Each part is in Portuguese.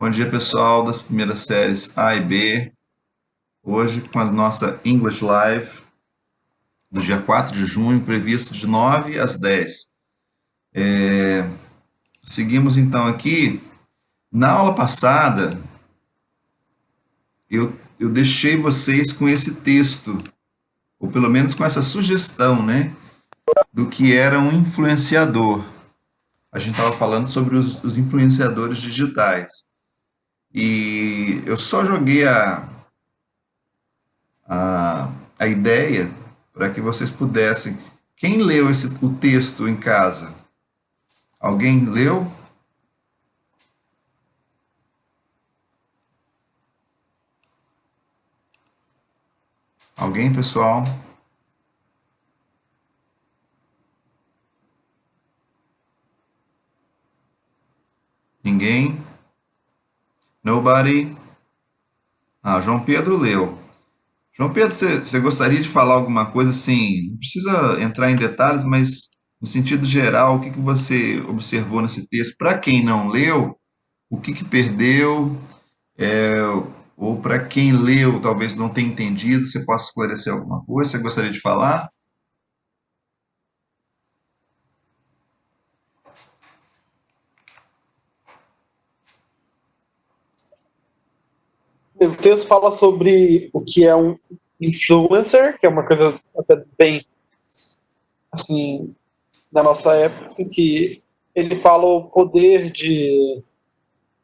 Bom dia, pessoal das primeiras séries A e B. Hoje com a nossa English Live do dia 4 de junho, previsto de 9 às 10. Seguimos então aqui. Na aula passada, eu deixei vocês com esse texto, ou pelo menos com essa sugestão, né? Do que era um influenciador. A gente estava falando sobre os influenciadores digitais. E eu só joguei a ideia para que vocês pudessem. Quem leu o texto em casa? Alguém leu? Alguém, pessoal? Ninguém? Nobody? João Pedro leu. João Pedro, você gostaria de falar alguma coisa assim? Não precisa entrar em detalhes, mas no sentido geral, o que você observou nesse texto? Para quem não leu, o que perdeu? É, ou para quem leu, talvez não tenha entendido, você possa esclarecer alguma coisa? Você gostaria de falar? O texto fala sobre o que é um influencer, que é uma coisa até bem, assim, da nossa época, que ele fala o poder de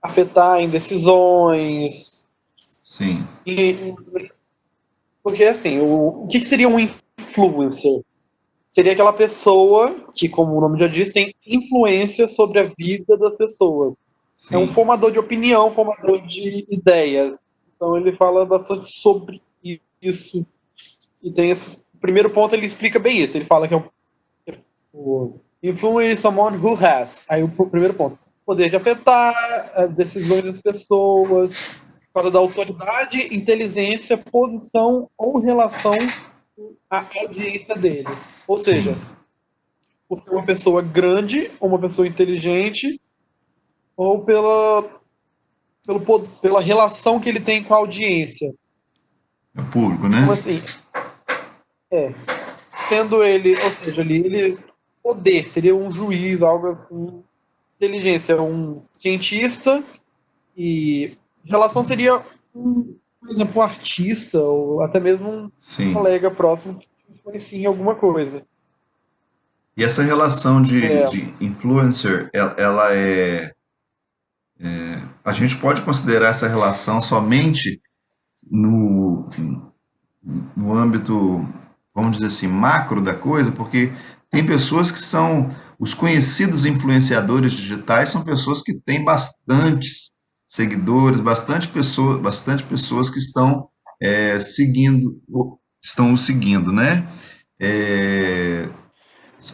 afetar em decisões. Sim, E, porque, assim, o que seria um influencer? Seria aquela pessoa que, como o nome já diz, tem influência sobre a vida das pessoas. É um sim. formador de opinião, formador de ideias. Então ele fala bastante sobre isso. E tem esse o primeiro ponto, ele explica bem isso. Ele fala que é o influence someone who has. Aí o primeiro ponto, poder de afetar decisões das pessoas, por causa da autoridade, inteligência, posição ou relação à audiência dele. Ou Sim, seja, por ser uma pessoa grande, ou uma pessoa inteligente, ou pela relação que ele tem com a audiência. é público, Como né? assim? É, sendo ele, ou seja, ele poder, seria um juiz, algo assim. Inteligência, um cientista, e relação seria por exemplo, um artista, ou até mesmo um Sim. colega próximo que influencia em alguma coisa. E essa relação de, É, de influencer, ela é. A gente pode considerar essa relação somente no, no âmbito, vamos dizer assim, macro da coisa, porque tem pessoas que são. Os conhecidos influenciadores digitais são pessoas que têm bastantes seguidores, bastante pessoas que estão seguindo, estão o seguindo, né? É,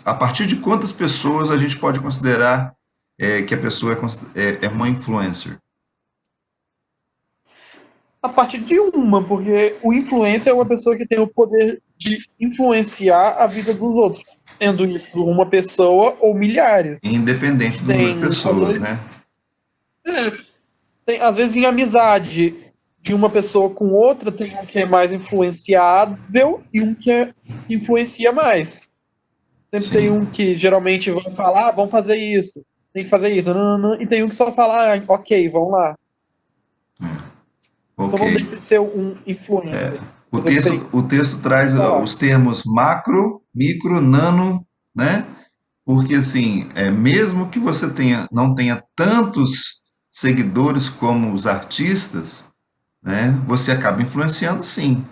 a partir de quantas pessoas a gente pode considerar que a pessoa é uma influencer? a partir de uma, porque o influencer é uma pessoa que tem o poder de influenciar a vida dos outros, sendo isso uma pessoa ou milhares. Independente do número de Tem, às pessoas, vezes, né? às vezes em amizade de uma pessoa com outra, tem um que é mais influenciável e um que influencia mais. Sempre tem Sim. um que geralmente vai falar, vamos fazer isso, tem que fazer isso, não, não, não, e tem um que só fala, ok, vamos lá. Só Ok. não deixa de ser um influencer. O Você texto, tem que o texto traz falar. os termos macro, micro, nano, né? Porque assim, mesmo que você não tenha tantos seguidores como os artistas, né? Você acaba influenciando sim.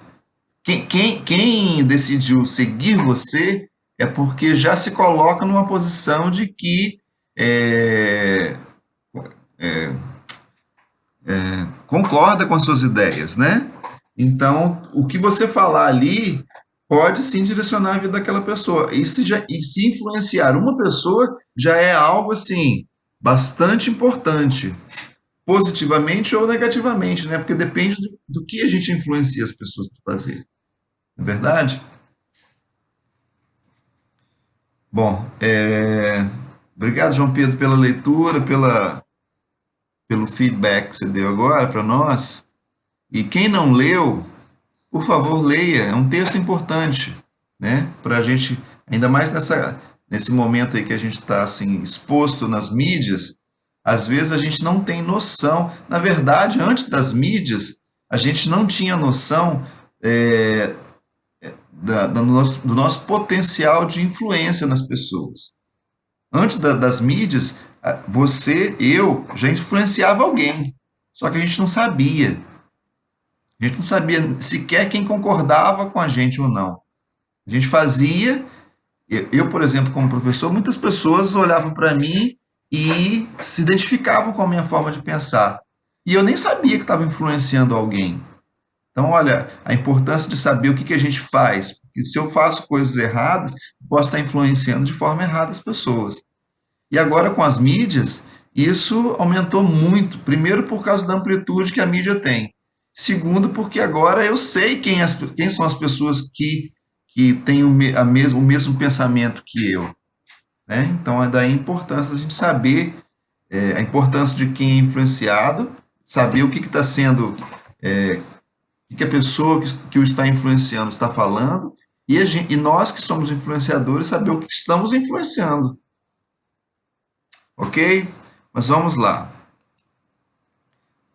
Quem decidiu seguir você é porque já se coloca numa posição de que é, concorda com as suas ideias, né? Então, o que você falar ali pode sim direcionar a vida daquela pessoa. E se influenciar uma pessoa já é algo assim bastante importante, positivamente ou negativamente, né? Porque depende do que a gente influencia as pessoas para fazer. Não é verdade? Bom, obrigado, João Pedro, pela leitura, pelo feedback que você deu agora para nós. E quem não leu, por favor, leia. É um texto importante, né? Para a gente, ainda mais nesse momento aí que a gente está assim, exposto nas mídias, às vezes a gente não tem noção. Na verdade, antes das mídias, a gente não tinha noção é, do nosso potencial de influência nas pessoas. Antes das mídias, você, eu, já influenciava alguém, só que a gente não sabia. A gente não sabia sequer quem concordava com a gente ou não. A gente fazia. Por exemplo, como professor, muitas pessoas olhavam para mim e se identificavam com a minha forma de pensar. E eu nem sabia que estava influenciando alguém. Então, olha, a importância de saber o que, que a gente faz. Porque se eu faço coisas erradas, posso estar influenciando de forma errada as pessoas. E agora, com as mídias, isso aumentou muito. Primeiro, por causa da amplitude que a mídia tem. Segundo, porque agora eu sei quem são as pessoas que têm o mesmo pensamento que eu. Né? Então, é daí a importância da gente saber a importância de quem é influenciado, saber o que está sendo, o que a pessoa que o está influenciando está falando, e nós que somos influenciadores, saber o que estamos influenciando. Ok? Mas vamos lá.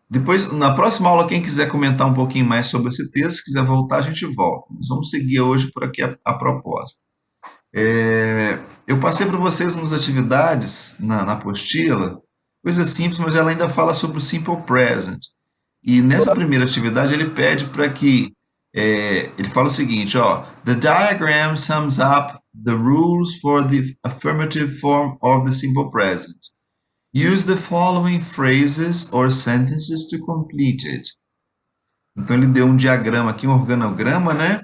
Depois, na próxima aula, quem quiser comentar um pouquinho mais sobre esse texto, se quiser voltar, a gente volta. Nós vamos seguir hoje por aqui a proposta. Eu passei para vocês umas atividades na apostila, coisa simples, mas ela ainda fala sobre o Simple Present. E nessa primeira atividade ele pede para que ele fala o seguinte, ó, the diagram sums up the rules for the affirmative form of the simple present. Use the following phrases or sentences to complete it. Então ele deu um diagrama aqui, um organograma, né,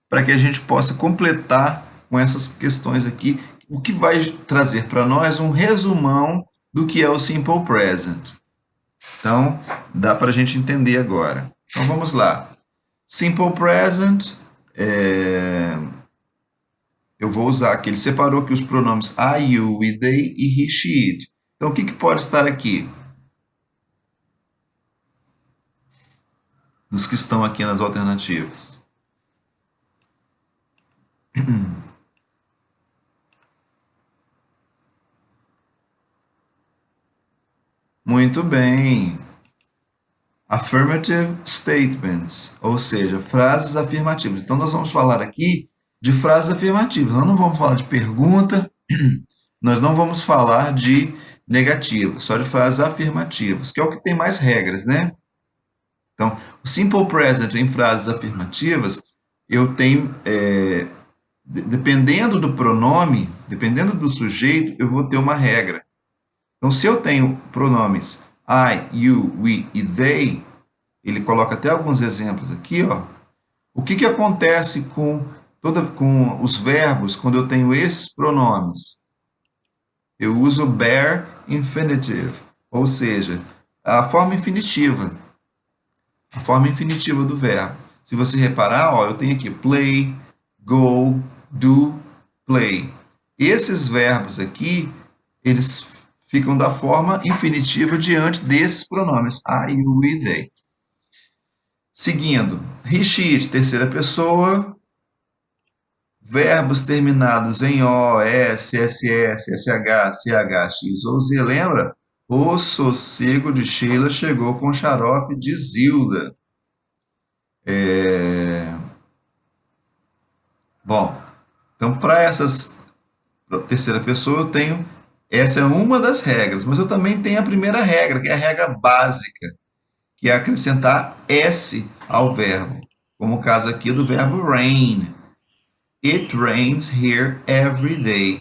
para que a gente possa completar com essas questões aqui, o que vai trazer para nós um resumão do que é o simple present. Então, dá para a gente entender agora. Então, vamos lá. Simple present, eu vou usar aqui. Ele separou aqui os pronomes I, you, we, they e he, she, it. Então, o que, que pode estar aqui? Dos que estão aqui nas alternativas. Muito bem. Affirmative statements, ou seja, frases afirmativas. Então, nós vamos falar aqui de frases afirmativas. Nós não vamos falar de pergunta, nós não vamos falar de negativa, só de frases afirmativas, que é o que tem mais regras, né? Então, o simple present em frases afirmativas, eu tenho, dependendo do pronome, dependendo do sujeito, eu vou ter uma regra. Então, se eu tenho pronomes I, you, we e they, ele coloca até alguns exemplos aqui, ó. O que, que acontece com os verbos quando eu tenho esses pronomes? Eu uso bare infinitive, ou seja, a forma infinitiva. A forma infinitiva do verbo. Se você reparar, ó, eu tenho aqui play, go, do, play. Esses verbos aqui, eles ficam da forma infinitiva diante desses pronomes I, you, we, they. Seguindo, he, she, it, terceira pessoa, verbos terminados em O, S, SS, SH, CH, X ou Z, lembra? O sossego de Sheila chegou com xarope de Zilda. Bom, então para terceira pessoa eu tenho, essa é uma das regras, mas eu também tenho a primeira regra, que é a regra básica, que é acrescentar S ao verbo, como o caso aqui do verbo rain. It rains here every day.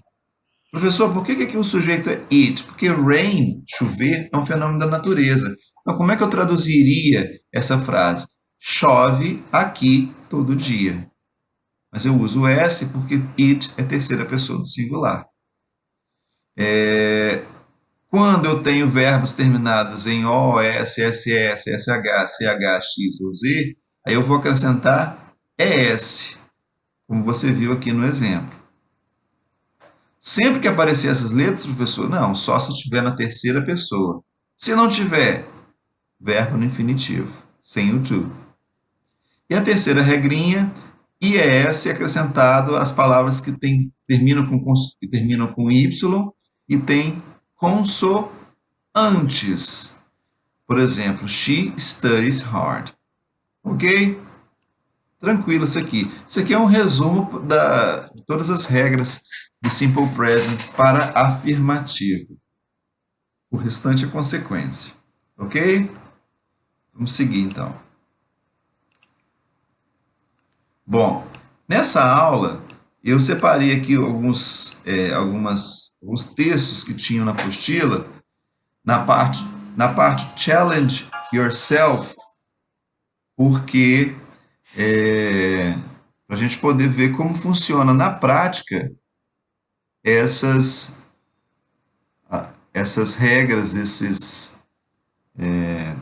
Professor, por que aqui o sujeito é it? Porque rain, chover, é um fenômeno da natureza. Então, como é que eu traduziria essa frase? Chove aqui todo dia. Mas eu uso S porque it é terceira pessoa do singular. Quando eu tenho verbos terminados em O, S, SS, SH, CH, X ou Z, aí eu vou acrescentar ES, como você viu aqui no exemplo. Sempre que aparecer essas letras, professor, não, só se estiver na terceira pessoa. Se não tiver, verbo no infinitivo, sem o to. E a terceira regrinha, IES acrescentado às palavras que terminam com Y e tem consoantes. Por exemplo, she studies hard. Ok? Tranquilo isso aqui. Isso aqui é um resumo de todas as regras do Simple Present para afirmativo. O restante é consequência. Ok? Vamos seguir então. Bom, nessa aula eu separei aqui alguns textos que tinham na apostila, na parte Challenge Yourself, porque para a gente poder ver como funciona na prática essas, essas regras,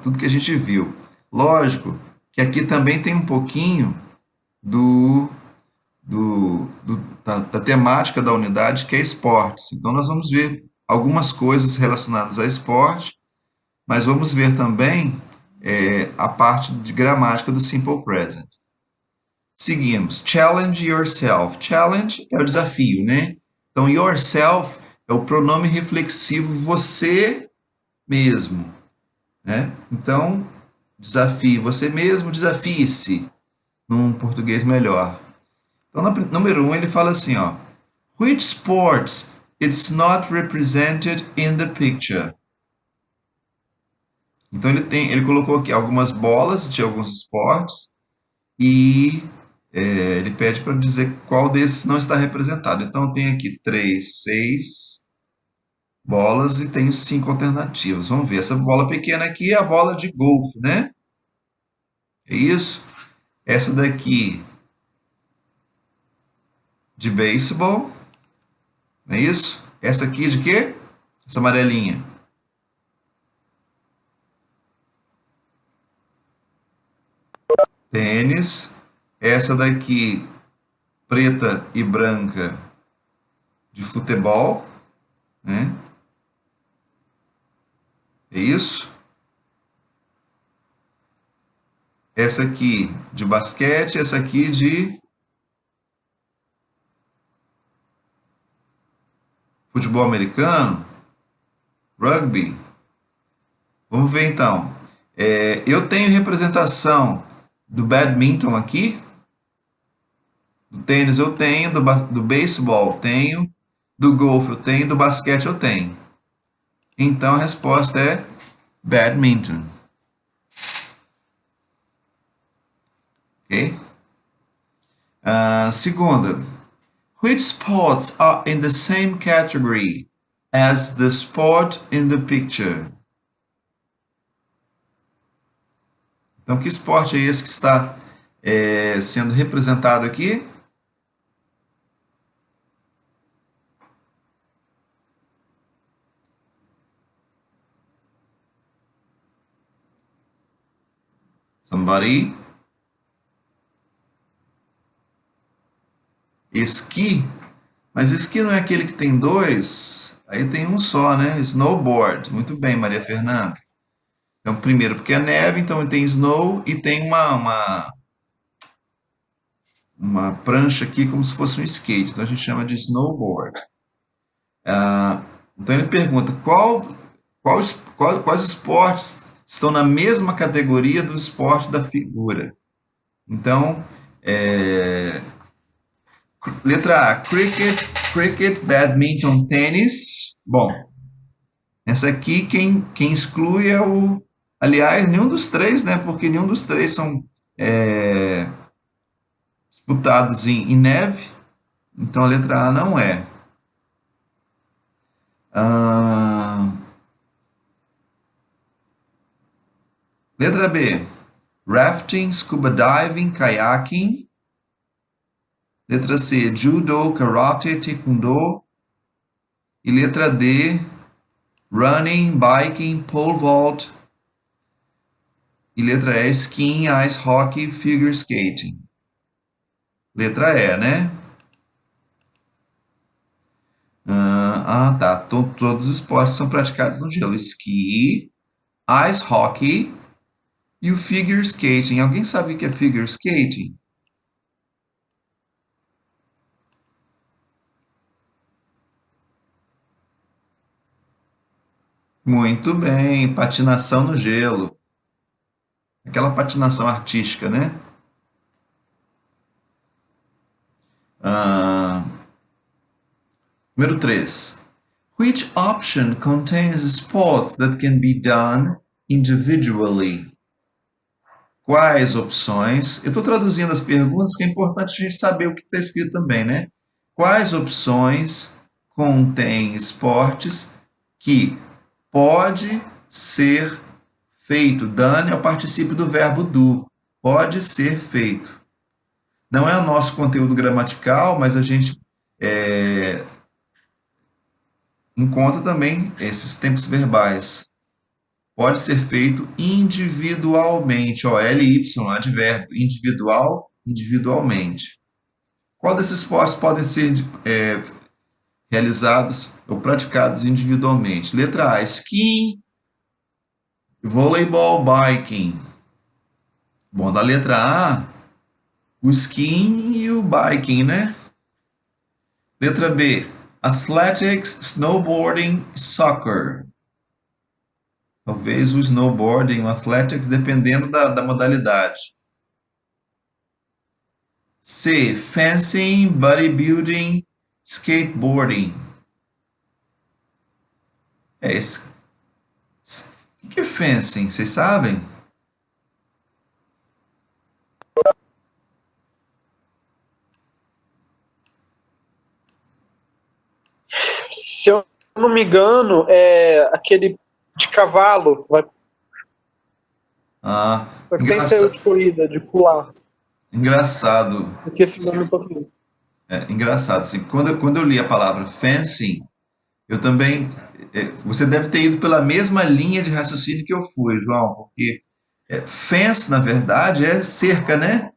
tudo que a gente viu. Lógico que aqui também tem um pouquinho da temática da unidade, que é esportes. Então, nós vamos ver algumas coisas relacionadas a esporte, mas vamos ver também a parte de gramática do Simple Present. Seguimos. Challenge yourself. Challenge é o desafio, né? Então, yourself é o pronome reflexivo você mesmo, né? Então, desafie você mesmo, desafie-se, num português melhor. Então, número 1, ele fala assim, ó. Which sports it's not represented in the picture? Então, ele colocou aqui algumas bolas de alguns esportes e ele pede para dizer qual desses não está representado. Então, tem aqui 6 bolas e tenho 5 alternativas. Vamos ver, essa bola pequena aqui é a bola de golfe, né? É isso? Essa daqui de beisebol, não é isso? Essa aqui de quê? Essa amarelinha. Tênis. Essa daqui, preta e branca, de futebol, né? É isso? Essa aqui de basquete, essa aqui de futebol americano, rugby. Vamos ver então. Eu tenho representação do badminton aqui, do tênis eu tenho, do beisebol tenho, do golfe eu tenho, do basquete eu tenho. Então a resposta é badminton. Ok? Segunda. Which sports are in the same category as the sport in the picture? Então, que esporte é esse que está sendo representado aqui? Somebody? Esqui? Mas esqui não é aquele que tem dois? Aí tem um só, né? Snowboard. Muito bem, Maria Fernanda. Então, primeiro, porque é neve, então tem snow e tem uma prancha aqui como se fosse um skate. Então a gente chama de snowboard. Então ele pergunta quais esportes estão na mesma categoria do esporte da figura. Então, letra A, cricket, badminton, tênis. Bom, essa aqui quem exclui é o... Aliás, nenhum dos três, né? Porque nenhum dos três são disputados em neve. Então a letra A não é. Letra B, rafting, scuba diving, kayaking. Letra C, judo, karate, taekwondo. E letra D, running, biking, pole vault. E letra E, skiing, ice hockey, figure skating. Letra E, né? Tá. Todos os esportes são praticados no gelo. Esqui, ice hockey e o figure skating. Alguém sabe o que é figure skating? Muito bem, patinação no gelo. Aquela patinação artística, né? Ah, número 3. Which option contains sports that can be done individually? Quais opções? Eu estou traduzindo as perguntas, que é importante a gente saber o que está escrito também, né? Quais opções contém esportes que pode ser feito? Done é o particípio do verbo do. Pode ser feito. Não é o nosso conteúdo gramatical, mas a gente encontra também esses tempos verbais. Pode ser feito individualmente. Ó, LY, advérbio. Individual, individualmente. Qual desses esportes podem ser realizados ou praticados individualmente? Letra A, skiing, voleibol, biking. Bom, da letra A, o skiing e o biking, né? Letra B, athletics, snowboarding, soccer. Talvez o snowboarding, o athletics, dependendo da modalidade. C, fencing, bodybuilding, skateboarding. É esse. O que é fencing? Vocês sabem? Se eu não me engano, é aquele de cavalo, Ah, só que sem ser o de corrida, de pular. engraçado. Porque esse nome em português. Engraçado, assim, quando eu li a palavra fencing, eu também. Você deve ter ido pela mesma linha de raciocínio que eu fui, João, porque fence, na verdade, é cerca, né?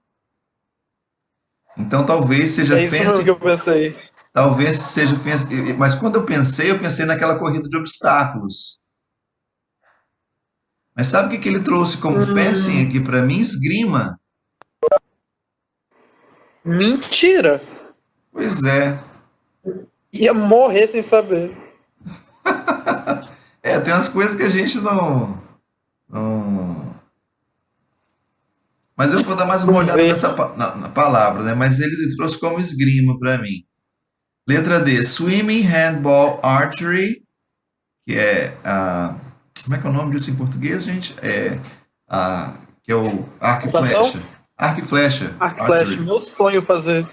Então talvez seja É isso mesmo que fence, eu pensei. talvez seja fence. Mas quando eu pensei naquela corrida de obstáculos. Mas sabe o que ele trouxe como fencing Hum, aqui para mim? Esgrima. mentira! Pois é. Ia morrer sem saber. Tem umas coisas que a gente não. Mas eu vou dar mais uma Não olhada vê. na palavra, né? Mas ele trouxe como esgrima para mim. Letra D, swimming, handball, archery, que é como é que é o nome disso em português, gente? Que é o arco e Natação? flecha. Arco e flecha, Arc Flash, archery. meu sonho fazer.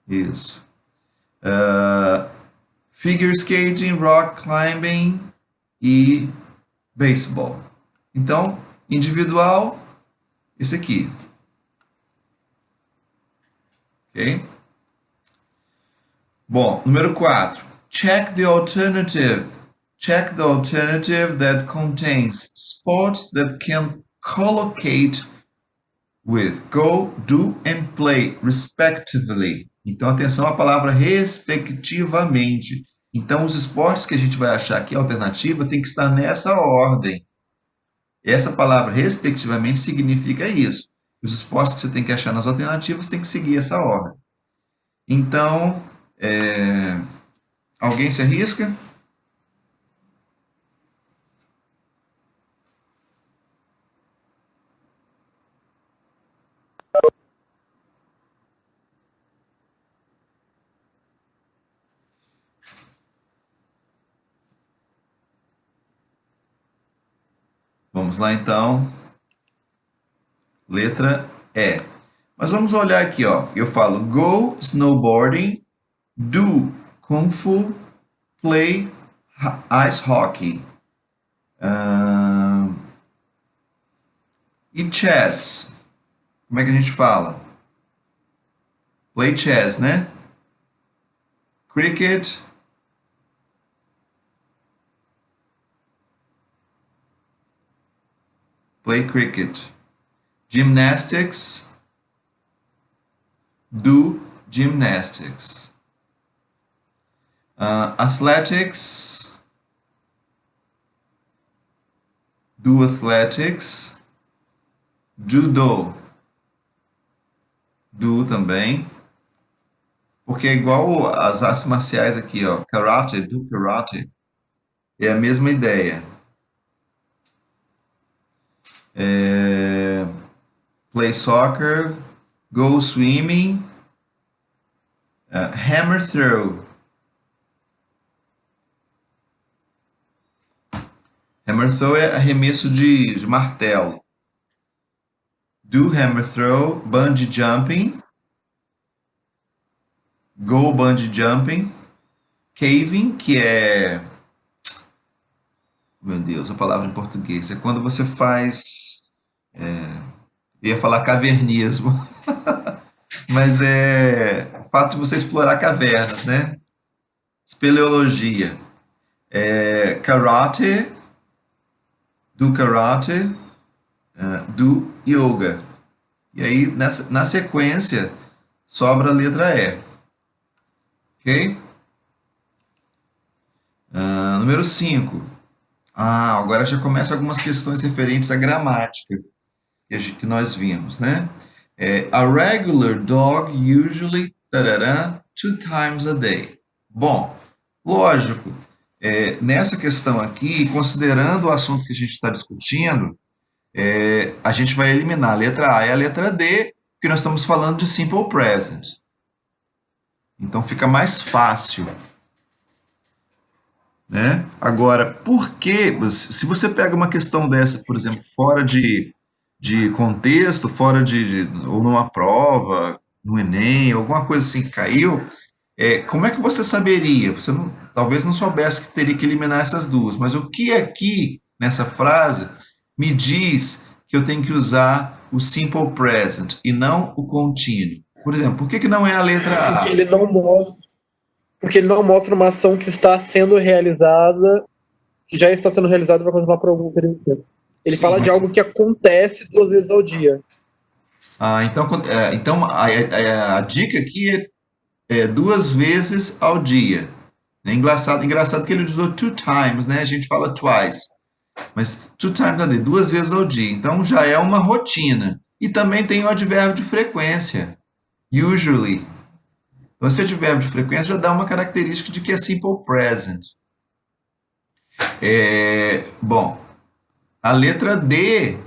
Isso. Ah, figure skating, rock climbing e baseball. Então, individual, esse aqui, ok? Bom, número 4. Check the alternative. Check the alternative that contains sports that can collocate with go, do and play, respectively. Então, atenção à palavra respectivamente. Então, os esportes que a gente vai achar aqui, a alternativa, tem que estar nessa ordem. Essa palavra respectivamente significa isso. Os esportes que você tem que achar nas alternativas tem que seguir essa ordem. Então, alguém se arrisca? Vamos lá então. Letra E. Mas vamos olhar aqui, ó. Eu falo go snowboarding, do kung fu, play ice hockey. E chess. Como é que a gente fala? Play chess, né? Cricket. Play cricket. Gymnastics. Do gymnastics. Athletics. do athletics, judo, do também, porque é igual as artes marciais aqui, ó, karate, do karate, é a mesma ideia. Play soccer, go swimming, hammer throw. Hammer throw é arremesso de martelo. Do hammer throw, bungee jumping, go bungee jumping, caving, que é, meu Deus, a palavra em português, é quando você faz, ia falar cavernismo, mas é o fato de você explorar cavernas, né? Espeleologia. Karate, do karate, do yoga. E aí, na sequência, sobra a letra E. Ok? Número 5. Agora já começam algumas questões referentes à gramática que nós vimos, né? A regular dog usually tarará, 2 times a day. Bom, lógico, nessa questão aqui, considerando o assunto que a gente está discutindo, a gente vai eliminar a letra A e a letra D, porque nós estamos falando de simple present. Então fica mais fácil. Né? Agora, por que, se você pega uma questão dessa, por exemplo, fora de contexto, ou numa prova, no Enem, alguma coisa assim que caiu, como é que você saberia? Você talvez não soubesse que teria que eliminar essas duas, mas o que aqui, nessa frase, me diz que eu tenho que usar o simple present e não o contínuo? Por exemplo, por que não é a letra A? Porque ele não mostra uma ação que está sendo realizada, que já está sendo realizada e vai continuar por algum período de tempo. Ele Sim, fala de algo que acontece 2 vezes ao dia. então a dica aqui é 2 vezes ao dia. É engraçado que ele usou 2 times, né? A gente fala twice. Mas 2 times a day, 2 vezes ao dia. Então já é uma rotina. E também tem o advérbio de frequência. Usually. Então esse advérbio de frequência já dá uma característica de que é simple present. Bom, a letra D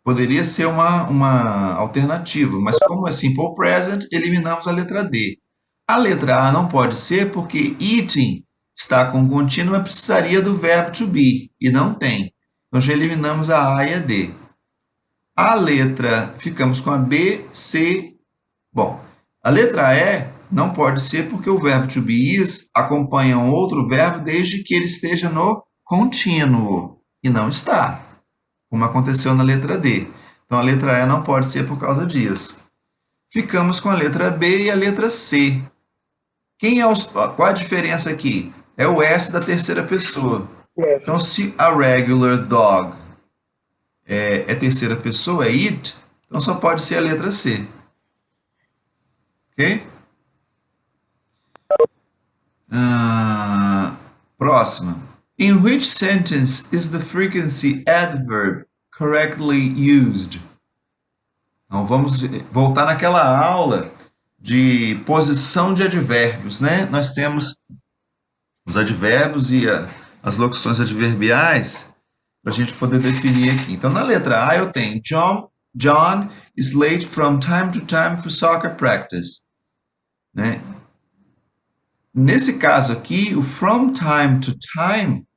poderia ser uma alternativa, mas como é simple present, eliminamos a letra D. A letra A não pode ser porque eating está com contínuo, mas precisaria do verbo to be, e não tem. Então já eliminamos a A e a D. A letra, ficamos com a B, C. Bom, a letra E não pode ser porque o verbo to be is acompanha um outro verbo desde que ele esteja no contínuo, e não está, como aconteceu na letra D. Então a letra E não pode ser por causa disso. Ficamos com a letra B e a letra C. Qual a diferença aqui? É o S da terceira pessoa. Então, se a regular dog é terceira pessoa, é it, então só pode ser a letra C. Ok? Próxima. In which sentence is the frequency adverb correctly used? Então, vamos voltar naquela aula de posição de advérbios, né? Nós temos os advérbios e as locuções adverbiais para a gente poder definir aqui. Então, na letra A eu tenho John is late from time to time for soccer practice. Né? Nesse caso aqui, o from time to time,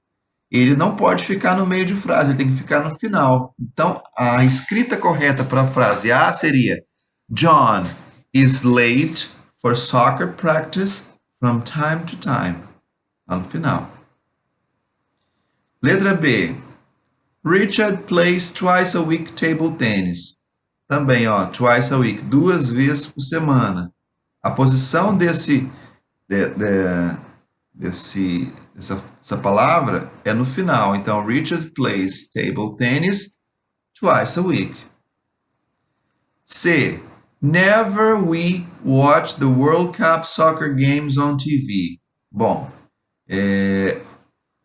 ele não pode ficar no meio de frase, ele tem que ficar no final. Então, a escrita correta para a frase A seria John is late for soccer practice from time to time. Lá no final. Letra B. Richard plays twice a week table tennis. Também, ó, twice a week, 2 vezes por semana. A posição dessa palavra é no final. Então, Richard plays table tennis twice a week. C. Never we watch the World Cup soccer games on TV. Bom,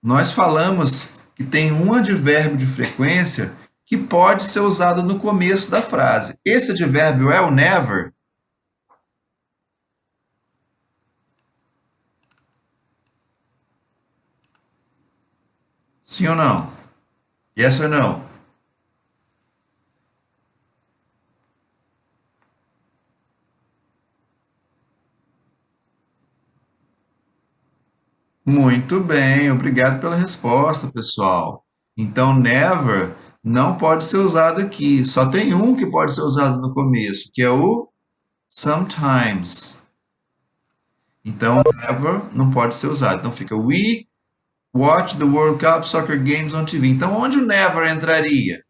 nós falamos que tem um advérbio de frequência que pode ser usado no começo da frase. Esse advérbio é o never? Sim ou não? Yes or no? Muito bem, obrigado pela resposta, pessoal. Então, never não pode ser usado aqui. Só tem um que pode ser usado no começo, que é o sometimes. Então, never não pode ser usado. Então, fica we watch the World Cup Soccer Games on TV. Então, onde o never entraria?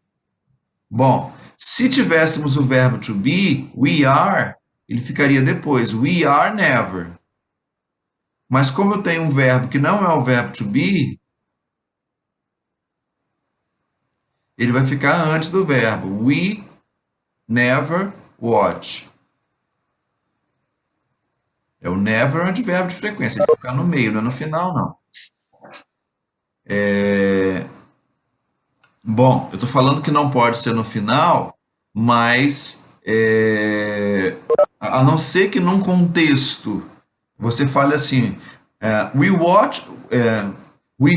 Bom, se tivéssemos o verbo to be, we are, ele ficaria depois. We are never. Mas como eu tenho um verbo que não é o verbo to be, ele vai ficar antes do verbo. We never watch. É o never antiverbo de frequência. Ele vai ficar no meio, não é no final, não. Bom, eu estou falando que não pode ser no final, mas a não ser que num contexto você fale assim, we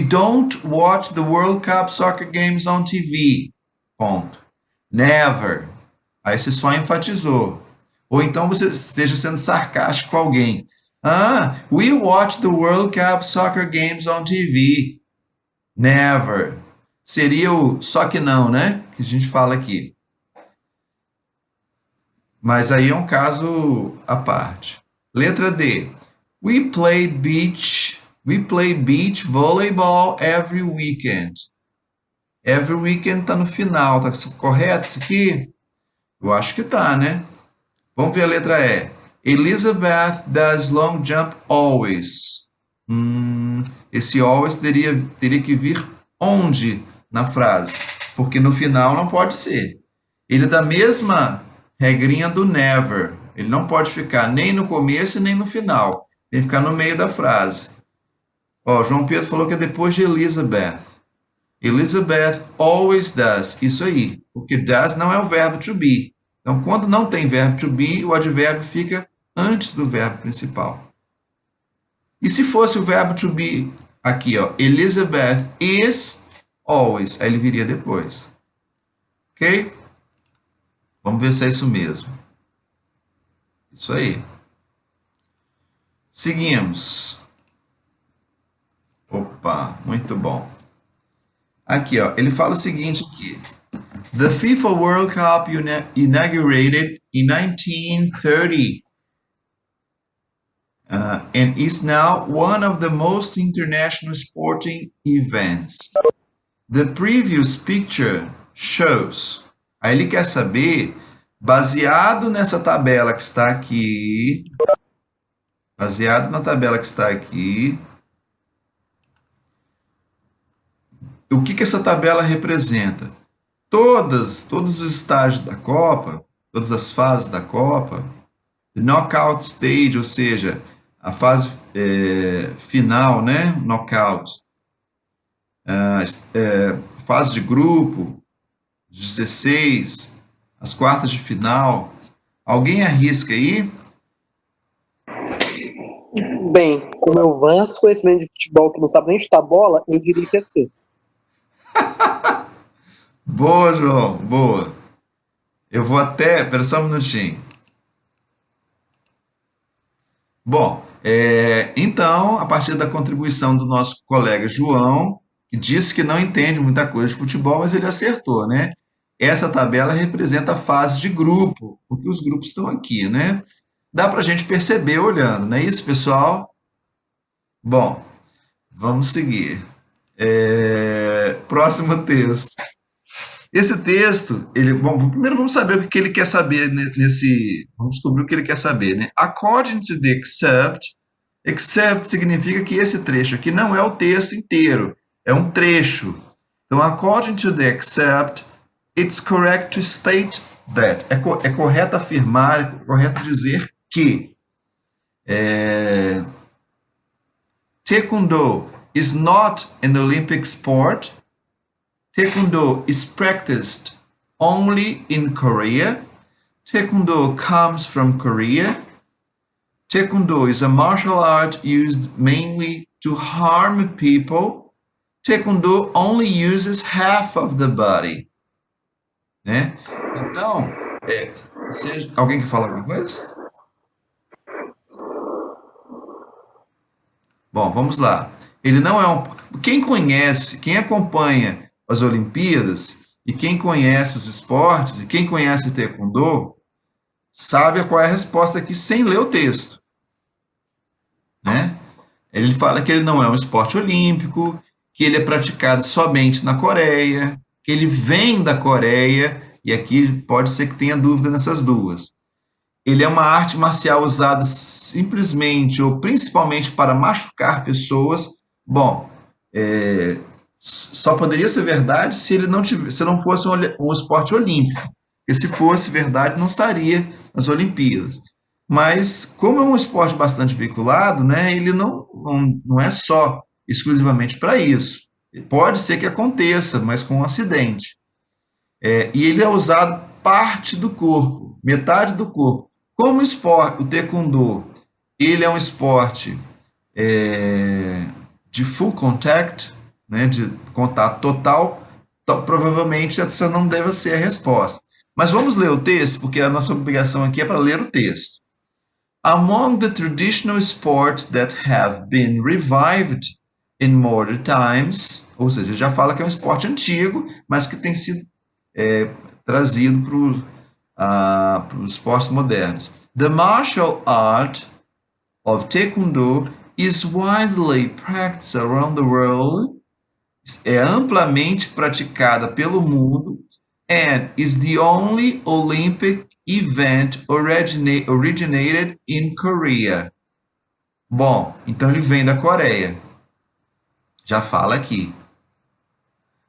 don't watch the World Cup Soccer Games on TV. Ponto. Never. Aí você só enfatizou. Ou então você esteja sendo sarcástico com alguém. We watch the World Cup Soccer Games on TV. Never. Seria o só que não, né? Que a gente fala aqui. Mas aí é um caso à parte. Letra D. We play beach volleyball every weekend. Every weekend tá no final, tá correto isso aqui? Eu acho que tá, né? Vamos ver a letra E. Elizabeth does long jump always. Esse always teria que vir onde na frase? Porque no final não pode ser. Ele é da mesma regrinha do never. Ele não pode ficar nem no começo e nem no final. Tem que ficar no meio da frase. Ó, João Pedro falou que é depois de Elizabeth. Elizabeth always does. Isso aí. Porque does não é o verbo to be. Então, quando não tem verbo to be, o advérbio fica antes do verbo principal. E se fosse o verbo to be aqui, ó, Elizabeth is always, aí ele viria depois. Ok? Vamos ver se é isso mesmo. Isso aí. Seguimos. Opa, muito bom. Aqui, ó, ele fala o seguinte aqui. The FIFA World Cup inaugurated in 1930 and is now one of the most international sporting events. The previous picture shows. Aí ele quer saber, baseado nessa tabela que está aqui, baseado na tabela que está aqui, o que essa tabela representa? Todos os estágios da Copa, todas as fases da Copa, knockout stage, ou seja, a fase final, né? Knockout. Fase de grupo, 16, as quartas de final. Alguém arrisca aí? Bem, com meu vasto conhecimento de futebol que não sabe nem chutar bola, eu diria que é C. Boa, João, boa. Eu vou até. Espera só um minutinho. Bom, então, a partir da contribuição do nosso colega João, que disse que não entende muita coisa de futebol, mas ele acertou, né? Essa tabela representa a fase de grupo, porque os grupos estão aqui, né? Dá para a gente perceber olhando, não é isso, pessoal? Bom, vamos seguir. Próximo texto. Esse texto, primeiro vamos saber o que ele quer saber vamos descobrir o que ele quer saber, né? According to the except significa que esse trecho aqui não é o texto inteiro, é um trecho. Então, according to the except, it's correct to state that. É correto afirmar, é correto dizer que Taekwondo is not an Olympic sport. Taekwondo is practiced only in Korea. Taekwondo comes from Korea. Taekwondo is a martial art used mainly to harm people. Taekwondo only uses half of the body. Né? Então, alguém quer falar alguma coisa? Bom, vamos lá. Ele não é um. Quem conhece, quem acompanha as Olimpíadas e quem conhece os esportes e quem conhece o Taekwondo sabe qual é a resposta aqui sem ler o texto. Né? Ele fala que ele não é um esporte olímpico, que ele é praticado somente na Coreia, que ele vem da Coreia, e aqui pode ser que tenha dúvida nessas duas. Ele é uma arte marcial usada simplesmente ou principalmente para machucar pessoas. Bom, só poderia ser verdade se ele não tivesse, se não fosse um esporte olímpico. Porque se fosse verdade, não estaria nas Olimpíadas. Mas, como é um esporte bastante veiculado, né, ele não é só exclusivamente para isso. Pode ser que aconteça, mas com um acidente. E ele é usado parte do corpo, metade do corpo. Como o esporte, o taekwondo, ele é um esporte de full contact, né, de contato total, então, provavelmente essa não deve ser a resposta. Mas vamos ler o texto, porque a nossa obrigação aqui é para ler o texto. Among the traditional sports that have been revived in modern times, ou seja, já fala que é um esporte antigo, mas que tem sido trazido para os esportes modernos. The martial art of Taekwondo is widely practiced around the world, é amplamente praticada pelo mundo, and is the only Olympic event originated in Korea. Bom, então ele vem da Coreia. Já fala aqui.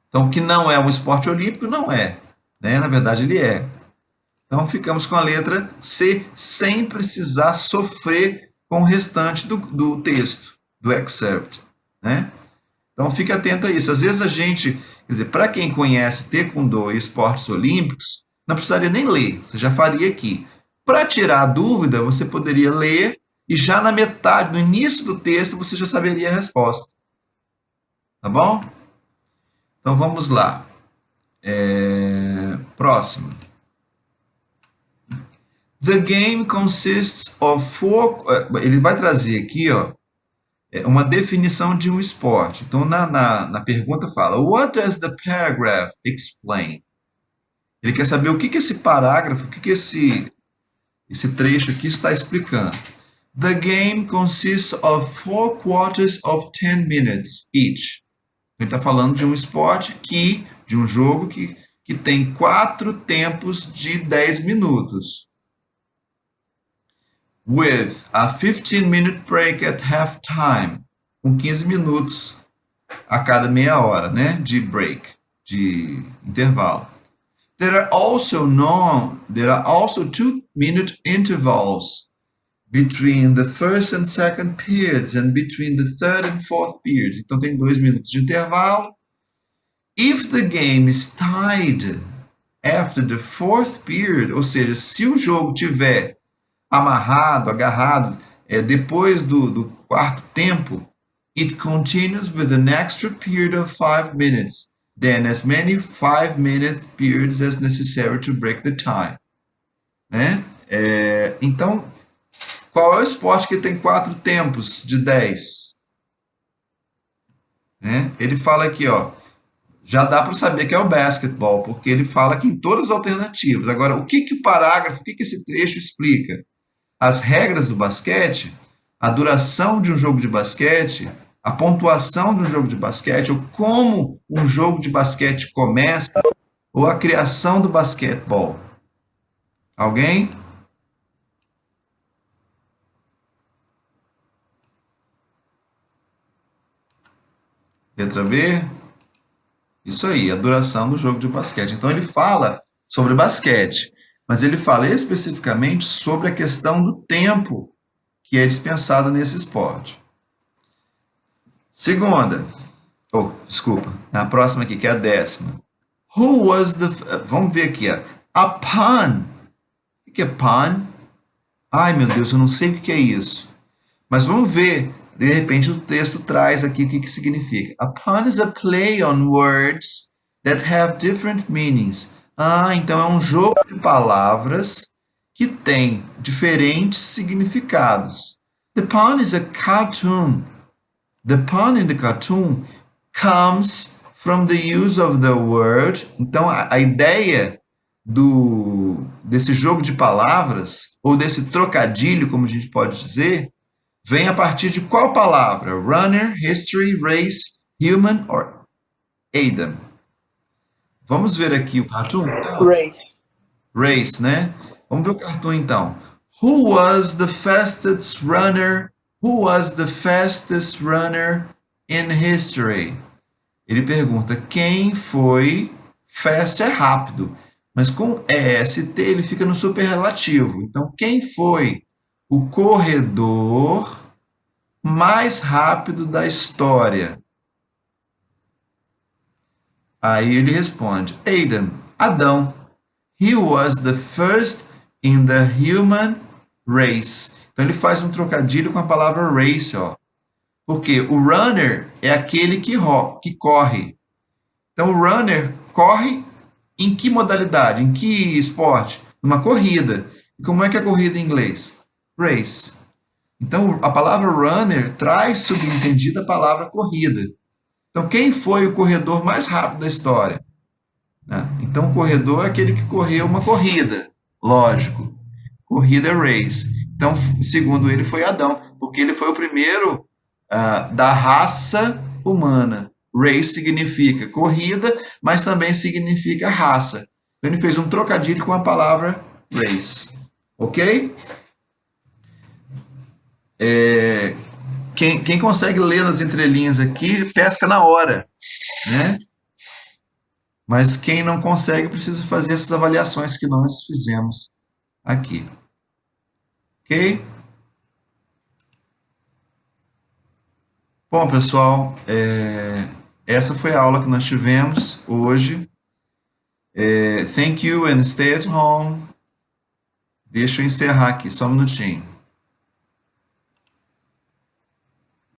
Então, que não é um esporte olímpico, não é. Né? Na verdade, ele é. Então, ficamos com a letra C, sem precisar sofrer com o restante do texto, do excerpt. Né? Então, fique atento a isso. Às vezes a gente, quer dizer, para quem conhece Taekwondo e esportes olímpicos, não precisaria nem ler, você já faria aqui. Para tirar a dúvida, você poderia ler e já na metade, no início do texto, você já saberia a resposta. Tá bom? Então vamos lá. Próximo. The game consists of four. Ele vai trazer aqui, ó, uma definição de um esporte. Então, na pergunta fala: What does the paragraph explain? Ele quer saber o que esse parágrafo, o que esse trecho aqui está explicando. The game consists of 4 quarters of 10 minutes each. Ele está falando de um esporte de um jogo que tem 4 tempos de 10 minutos. With a 15-minute break at halftime. Com 15 minutos a cada meia hora, né? De break, de intervalo. There are also 2-minute intervals between the first and second periods and between the third and fourth periods. Então tem 2 minutos de intervalo. If the game is tied after the fourth period, ou seja, se o jogo tiver agarrado, depois do quarto tempo, it continues with an extra period of 5 minutes, then as many 5-minute periods as necessary to break the tie. Né? Então, qual é o esporte que tem 4 tempos de 10? Né? Ele fala aqui, ó, já dá para saber que é o basquetebol, porque ele fala aqui em todas as alternativas. Agora, o que o parágrafo, o que esse trecho explica? As regras do basquete, a duração de um jogo de basquete, a pontuação de um jogo de basquete, ou como um jogo de basquete começa, ou a criação do basquetebol. Alguém? Letra B? Isso aí, a duração do jogo de basquete. Então ele fala sobre basquete, mas ele fala especificamente sobre a questão do tempo que é dispensado nesse esporte. Segunda, Oh, desculpa. A próxima aqui, que é a 10ª. Who was the... Vamos ver aqui, ó. Upon. O que é upon? Ai, meu Deus, eu não sei o que é isso. Mas vamos ver. De repente o texto traz aqui o que significa. Upon is a play on words that have different meanings. Ah, então é um jogo de palavras que tem diferentes significados. The pun is a cartoon. The pun in the cartoon comes from the use of the word. Então a ideia desse jogo de palavras, ou desse trocadilho, como a gente pode dizer, vem a partir de qual palavra? Runner, history, race, human or Adam? Vamos ver aqui o cartoon? Race. Race, né? Vamos ver o cartoon então. Who was the fastest runner? Who was the fastest runner in history? Ele pergunta quem foi. Fast é rápido, mas com EST ele fica no superlativo. Então, quem foi o corredor mais rápido da história? Aí ele responde: Adam, Adão. He was the first in the human race. Então ele faz um trocadilho com a palavra race, ó. Porque o runner é aquele que corre. Então o runner corre em que modalidade? Em que esporte? Numa corrida. E como é que é corrida em inglês? Race. Então a palavra runner traz subentendida a palavra corrida. Então quem foi o corredor mais rápido da história? Então, o corredor é aquele que correu uma corrida, lógico. Corrida é race. Então, segundo ele, foi Adão, porque ele foi o primeiro da raça humana. Race significa corrida, mas também significa raça. Então, ele fez um trocadilho com a palavra race. Ok? Quem consegue ler nas entrelinhas aqui, pesca na hora, né? Mas quem não consegue precisa fazer essas avaliações que nós fizemos aqui. Ok? Bom, pessoal, essa foi a aula que nós tivemos hoje. Thank you and stay at home. Deixa eu encerrar aqui, só um minutinho.